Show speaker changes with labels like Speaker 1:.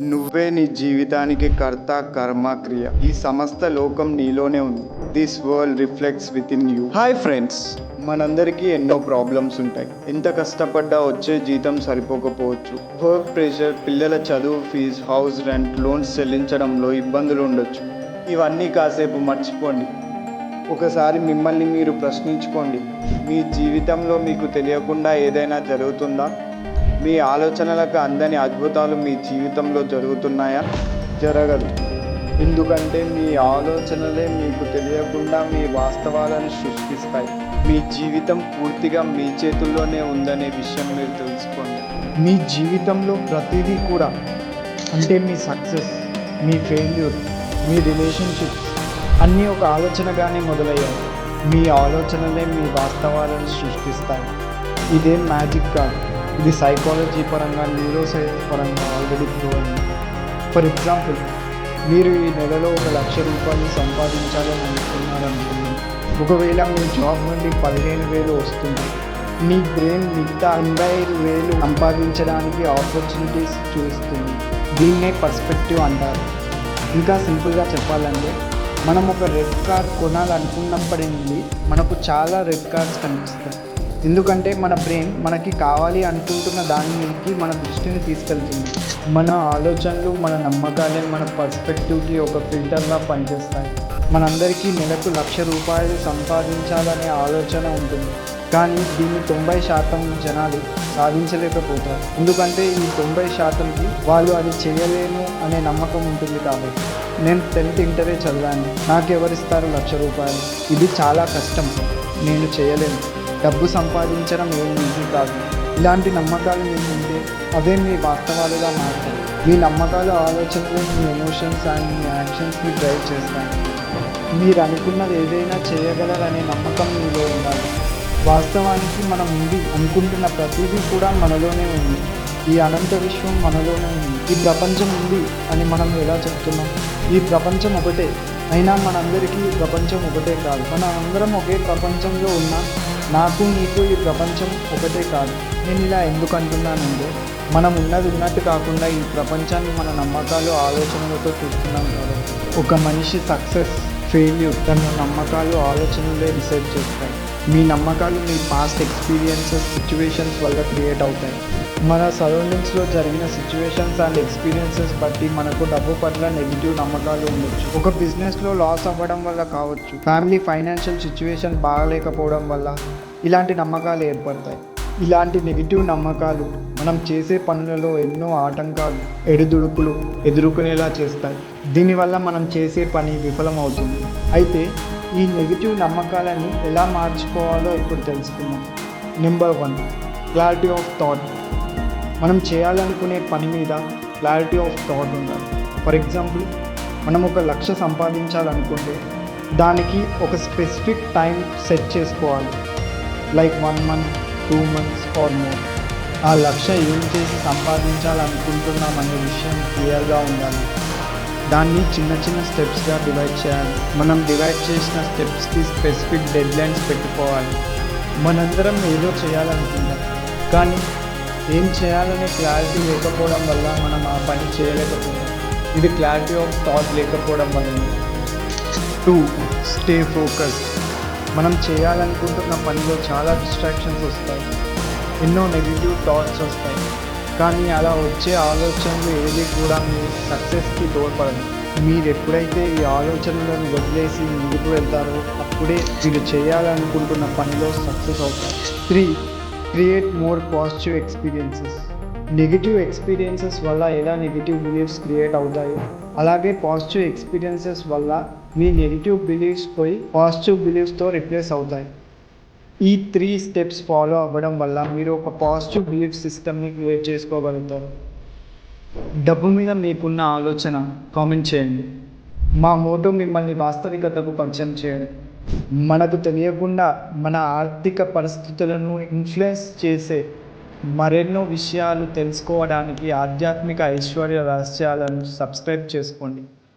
Speaker 1: నువ్వే నీ జీవితానికి కర్త, కర్మ, క్రియ. ఈ సమస్త లోకం నీలోనే ఉంది. This world reflects with in you. Hi friends, మనందరికీ ఎన్నో ప్రాబ్లమ్స్ ఉంటాయి. ఎంత కష్టపడ్డా వచ్చే జీతం సరిపోకపోవచ్చు. వర్క్ ప్రెషర్, పిల్లల చదువు ఫీజు, హౌస్ రెంట్, లోన్స్ చెల్లించడంలో ఇబ్బందులు ఉండొచ్చు. ఇవన్నీ కాసేపు మర్చిపోండి. ఒకసారి మిమ్మల్ని మీరు ప్రశ్నించుకోండి. మీ జీవితంలో మీకు తెలియకుండా ఏదైనా జరుగుతుందా? మీ ఆలోచనలకు అందని అద్భుతాలు మీ జీవితంలో జరుగుతున్నాయా? జరగదు. ఎందుకంటే మీ ఆలోచనలే మీకు తెలియకుండా మీ వాస్తవాలను సృష్టిస్తాయి. మీ జీవితం పూర్తిగా మీ చేతుల్లోనే ఉందనే విషయం మీరు తెలుసుకోండి. మీ జీవితంలో ప్రతిదీ కూడా, అంటే మీ సక్సెస్, మీ ఫెయిల్యూర్, మీ రిలేషన్షిప్స్ అన్నీ ఒక ఆలోచనగానే మొదలయ్యాయి. మీ ఆలోచనలే మీ వాస్తవాలను సృష్టిస్తాయి. ఇదేం మ్యాజిక్ కాదు. ఇది సైకాలజీ పరంగా, న్యూరో సైన్స్ పరంగా ఆల్రెడీ ప్రూవ్ అయింది. ఫర్ ఎగ్జాంపుల్, మీరు ఈ నెలలో 1,00,000 రూపాయలు సంపాదించాలని అనుకున్నారనుకుందాం. ఒకవేళ మీ జాబ్ నుండి 15,000 వస్తుంది. మీ బ్రెయిన్ మిగతా 85,000 సంపాదించడానికి ఆపర్చునిటీస్ చూస్తుంది. దీన్నే పర్స్పెక్టివ్ అంటారు. ఇంకా సింపుల్గా చెప్పాలంటే, మనం ఒక రెడ్ కార్ కొనాలనుకున్నప్పటి నుండి మనకు చాలా రెడ్ కార్స్ కనిపిస్తాయి. ఎందుకంటే మన బ్రెయిన్ మనకి కావాలి అనుకుంటున్న దాని నుంచి మన దృష్టిని తీసుకెళ్తుంది. మన ఆలోచనలు, మన నమ్మకాలే మన పర్స్పెక్టివ్కి ఒక ఫిల్టర్గా పనిచేస్తాయి. మనందరికీ నెలకు 1,00,000 రూపాయలు సంపాదించాలనే ఆలోచన ఉంటుంది. కానీ దీన్ని 90% జనాలు సాధించలేకపోతారు. ఎందుకంటే ఈ 90%కి వాళ్ళు అది చేయలేను అనే నమ్మకం ఉంటుంది. కాబట్టి నేను 10th ఇంటరే చదివాను, నాకు ఎవరిస్తారు 1,00,000 రూపాయలు, ఇది చాలా కష్టం, నేను చేయలేను, డబ్బు సంపాదించడం ఏం ఈజీ కాదు. ఇలాంటి నమ్మకాలు మీకు ఉంటే అవే మీ వాస్తవాలుగా మారుతాయి. మీ నమ్మకాలు, ఆలోచనలు మీ ఎమోషన్స్ అండ్ మీ యాక్షన్స్ని డ్రైవ్ చేస్తాయి. మీరు అనుకున్నది ఏదైనా చేయగలరనే నమ్మకం మీలో ఉండాలి. వాస్తవానికి మనం ఉంది అనుకుంటున్న ప్రతిదీ కూడా మనలోనే ఉంది. ఈ అనంత విశ్వం మనలోనే ఉంది. ఈ ప్రపంచం ఉంది అని మనం ఎలా చెప్తున్నాం? ఈ ప్రపంచం ఒకటే, అయినా మనందరికీ ఈ ప్రపంచం ఒకటే కాదు. మనం అందరం ఒకే ప్రపంచంలో ఉన్నా నాకు నీకు ఈ ప్రపంచం ఒకటే కాదు. నేను ఇలా ఎందుకు అంటున్నానంటే, మనం ఉన్నది ఉన్నట్టు కాకుండా ఈ ప్రపంచాన్ని మన నమ్మకాలు, ఆలోచనలతో చూస్తున్నాం కాబట్టి. ఒక మనిషి సక్సెస్, ఫెయిల్యూర్ తన నమ్మకాలు, ఆలోచనలే డిసైడ్ చేస్తాయి. మీ నమ్మకాలు మీ పాస్ట్ ఎక్స్పీరియన్సెస్, సిచ్యువేషన్స్ వల్ల క్రియేట్ అవుతాయి. మన సరౌండింగ్స్లో జరిగిన సిచ్యువేషన్స్ అండ్ ఎక్స్పీరియన్సెస్ బట్టి మనకు డబ్బు పట్ల నెగిటివ్ నమ్మకాలు ఉండొచ్చు. ఒక బిజినెస్లో లాస్ అవ్వడం వల్ల కావచ్చు, ఫ్యామిలీ ఫైనాన్షియల్ సిచ్యువేషన్ బాగలేకపోవడం వల్ల ఇలాంటి నమ్మకాలు ఏర్పడతాయి. ఇలాంటి నెగిటివ్ నమ్మకాలు మనం చేసే పనులలో ఎన్నో ఆటంకాలు, ఎడుదుడుకులు ఎదుర్కొనేలా చేస్తాయి. దీనివల్ల మనం చేసే పని విఫలమవుతుంది. అయితే ఈ నెగిటివ్ నమ్మకాలని ఎలా మార్చుకోవాలో ఇప్పుడు తెలుసుకుందాం. Number 1, clarity of thought. మనం చేయాలనుకునే పని మీద క్లారిటీ ఆఫ్ థాట్ ఉండాలి. ఫర్ ఎగ్జాంపుల్, మనం 1,00,000 సంపాదించాలనుకుంటే దానికి ఒక స్పెసిఫిక్ టైం సెట్ చేసుకోవాలి. Like 1 month, 2 months or more. ఆ లక్ష్యం ఏం చేసి సంపాదించాలనుకుంటున్నామనే విషయం క్లియర్గా ఉండాలి. దాన్ని చిన్న చిన్న స్టెప్స్గా డివైడ్ చేయాలి. మనం డివైడ్ చేసిన స్టెప్స్కి స్పెసిఫిక్ డెడ్లైన్స్ పెట్టుకోవాలి. మనందరం ఏదో చేయాలనుకుంటాం, కానీ ఏం చేయాలనే క్లారిటీ లేకపోవడం వల్ల మనం ఆ పని చేయలేకపోతాం. ఇది క్లారిటీ ఆఫ్ థాట్ లేకపోవడం వల్ల. 2, స్టే ఫోకస్డ్. మనం చేయాలనుకుంటున్న పనిలో చాలా డిస్ట్రాక్షన్స్ వస్తాయి, ఎన్నో నెగిటివ్ థాట్స్ వస్తాయి. కానీ అలా వచ్చే ఆలోచనలు ఏది కూడా మీ సక్సెస్కి తోడ్పడదు. మీరు ఎప్పుడైతే ఈ ఆలోచనలను వదిలేసి ముందుకు వెళ్తారో అప్పుడే మీరు చేయాలనుకుంటున్న పనిలో సక్సెస్ అవుతారు. 3, create more positive experiences. Negative experiences వల్ల ఎలా నెగిటివ్ బిలీఫ్స్ క్రియేట్ అవుతాయో, అలాగే పాజిటివ్ ఎక్స్పీరియన్సెస్ వల్ల మీ నెగిటివ్ బిలీఫ్స్ పోయి పాజిటివ్ బిలీఫ్స్తో రిప్లేస్ అవుతాయి. ఈ 3 స్టెప్స్ ఫాలో అవ్వడం వల్ల మీరు ఒక పాజిటివ్ బిలీఫ్ సిస్టమ్ని క్రియేట్ చేసుకోగలుగుతారు. డబ్బు మీద మీకున్న ఆలోచన కామెంట్ చేయండి. మా మోటో మిమ్మల్ని వాస్తవికతకు పరిచయం చేయడం. మనకు తెలియకుండా మన ఆర్థిక పరిస్థితులను ఇన్ఫ్లుయెన్స్ చేసే మరెన్నో విషయాలు తెలుసుకోవడానికి ఆధ్యాత్మిక ఐశ్వర్య రహస్యాలను సబ్స్క్రైబ్ చేసుకోండి.